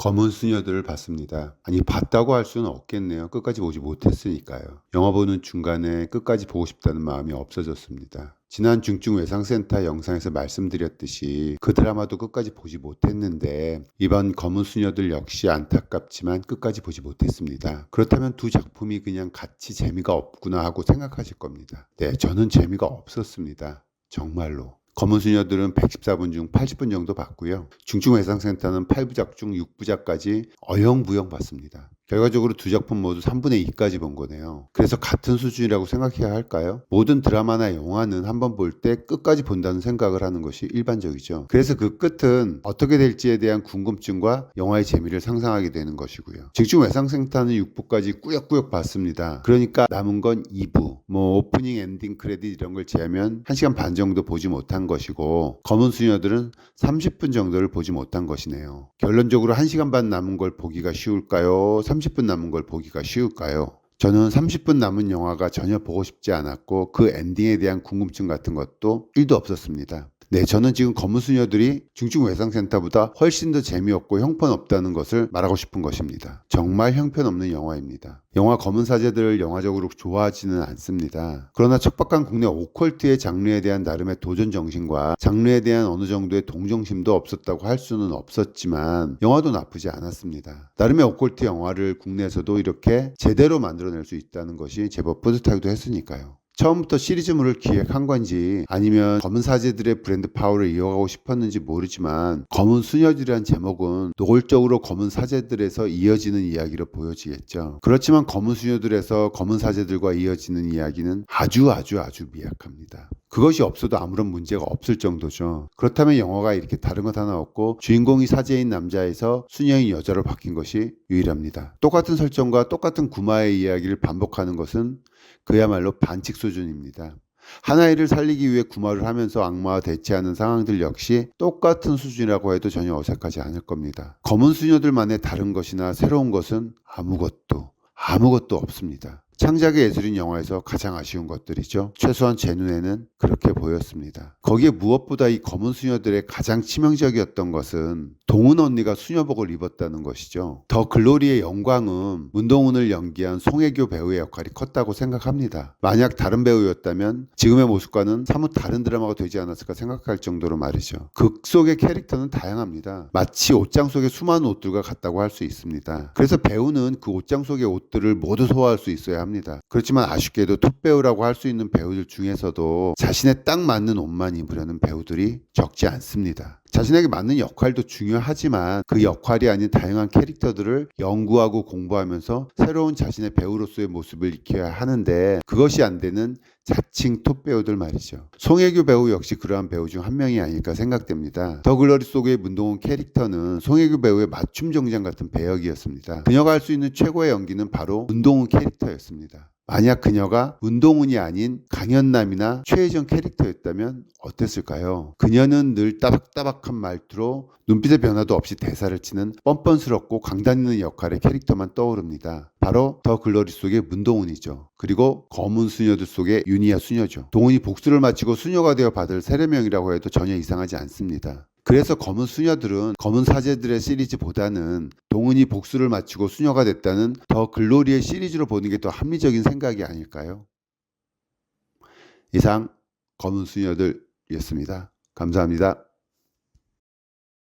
검은 수녀들을 봤습니다. 아니, 봤다고 할 수는 없겠네요. 끝까지 보지 못했으니까요. 영화 보는 중간에 끝까지 보고 싶다는 마음이 없어졌습니다. 지난 중증외상센터 영상에서 말씀드렸듯이 그 드라마도 끝까지 보지 못했는데 이번 검은 수녀들 역시 안타깝지만 끝까지 보지 못했습니다. 그렇다면 두 작품이 그냥 같이 재미가 없구나 하고 생각하실 겁니다. 네, 저는 재미가 없었습니다. 정말로. 검은 수녀들은 114분 중 80분 정도 봤고요. 중증외상센터는 8부작 중 6부작까지 어영부영 봤습니다. 결과적으로 두 작품 모두 3분의 2까지 본 거네요. 그래서 같은 수준이라고 생각해야 할까요? 모든 드라마나 영화는 한번 볼 때 끝까지 본다는 생각을 하는 것이 일반적이죠. 그래서 그 끝은 어떻게 될지에 대한 궁금증과 영화의 재미를 상상하게 되는 것이고요. 중증외상센터는 6부까지 꾸역꾸역 봤습니다. 그러니까 남은 건 2부, 오프닝, 엔딩, 크레딧 이런 걸 제하면 1시간 반 정도 보지 못한 것이고, 검은 수녀들은 30분 정도를 보지 못한 것이네요. 결론적으로 1시간 반 남은 걸 보기가 쉬울까요? 30분 남은 걸 보기가 쉬울까요? 저는 30분 남은 영화가 전혀 보고 싶지 않았고 그 엔딩에 대한 궁금증 같은 것도 1도 없었습니다. 네, 저는 지금 검은 수녀들이 중증외상센터보다 훨씬 더 재미없고 형편없다는 것을 말하고 싶은 것입니다. 정말 형편없는 영화입니다. 영화 검은 사제들을 영화적으로 좋아하지는 않습니다. 그러나 척박한 국내 오컬트의 장르에 대한 나름의 도전 정신과 장르에 대한 어느 정도의 동정심도 없었다고 할 수는 없었지만 영화도 나쁘지 않았습니다. 나름의 오컬트 영화를 국내에서도 이렇게 제대로 만들어낼 수 있다는 것이 제법 뿌듯하기도 했으니까요. 처음부터 시리즈물을 기획한 건지 아니면 검은 사제들의 브랜드 파워를 이어가고 싶었는지 모르지만 검은 수녀들이란 제목은 노골적으로 검은 사제들에서 이어지는 이야기로 보여지겠죠. 그렇지만 검은 수녀들에서 검은 사제들과 이어지는 이야기는 아주 미약합니다. 그것이 없어도 아무런 문제가 없을 정도죠. 그렇다면 영화가 이렇게 다른 것 하나 없고 주인공이 사제인 남자에서 수녀인 여자로 바뀐 것이 유일합니다. 똑같은 설정과 똑같은 구마의 이야기를 반복하는 것은 그야말로 반칙 수준입니다. 하나이를 살리기 위해 구마를 하면서 악마와 대치하는 상황들 역시 똑같은 수준이라고 해도 전혀 어색하지 않을 겁니다. 검은 수녀들만의 다른 것이나 새로운 것은 아무것도 없습니다. 창작의 예술인 영화에서 가장 아쉬운 것들이죠. 최소한 제 눈에는 그렇게 보였습니다. 거기에 무엇보다 이 검은 수녀들의 가장 치명적이었던 것은 동은 언니가 수녀복을 입었다는 것이죠. 더 글로리의 영광은 문동은을 연기한 송혜교 배우의 역할이 컸다고 생각합니다. 만약 다른 배우였다면 지금의 모습과는 사뭇 다른 드라마가 되지 않았을까 생각할 정도로 말이죠. 극 속의 캐릭터는 다양합니다. 마치 옷장 속의 수많은 옷들과 같다고 할 수 있습니다. 그래서 배우는 그 옷장 속의 옷들을 모두 소화할 수 있어야 합니다. 그렇지만 아쉽게도 톱배우라고 할 수 있는 배우들 중에서도 자신에 딱 맞는 옷만 입으려는 배우들이 적지 않습니다. 자신에게 맞는 역할도 중요하지만 그 역할이 아닌 다양한 캐릭터들을 연구하고 공부하면서 새로운 자신의 배우로서의 모습을 익혀야 하는데 그것이 안 되는 자칭 톱배우들 말이죠. 송혜교 배우 역시 그러한 배우 중 한 명이 아닐까 생각됩니다. 더 글로리 속의 문동은 캐릭터는 송혜교 배우의 맞춤 정장 같은 배역이었습니다. 그녀가 할 수 있는 최고의 연기는 바로 문동은 캐릭터였습니다. 만약 그녀가 문동은이 아닌 강연남이나 최혜정 캐릭터였다면 어땠을까요? 그녀는 늘 따박따박한 말투로 눈빛의 변화도 없이 대사를 치는 뻔뻔스럽고 강단 있는 역할의 캐릭터만 떠오릅니다. 바로 더 글로리 속의 문동은이죠. 그리고 검은 수녀들 속의 유니아 수녀죠. 동은이 복수를 마치고 수녀가 되어 받을 세례명이라고 해도 전혀 이상하지 않습니다. 그래서 검은 수녀들은 검은 사제들의 시리즈보다는 동은이 복수를 마치고 수녀가 됐다는 더 글로리의 시리즈로 보는 게 더 합리적인 생각이 아닐까요? 이상 검은 수녀들이었습니다. 감사합니다.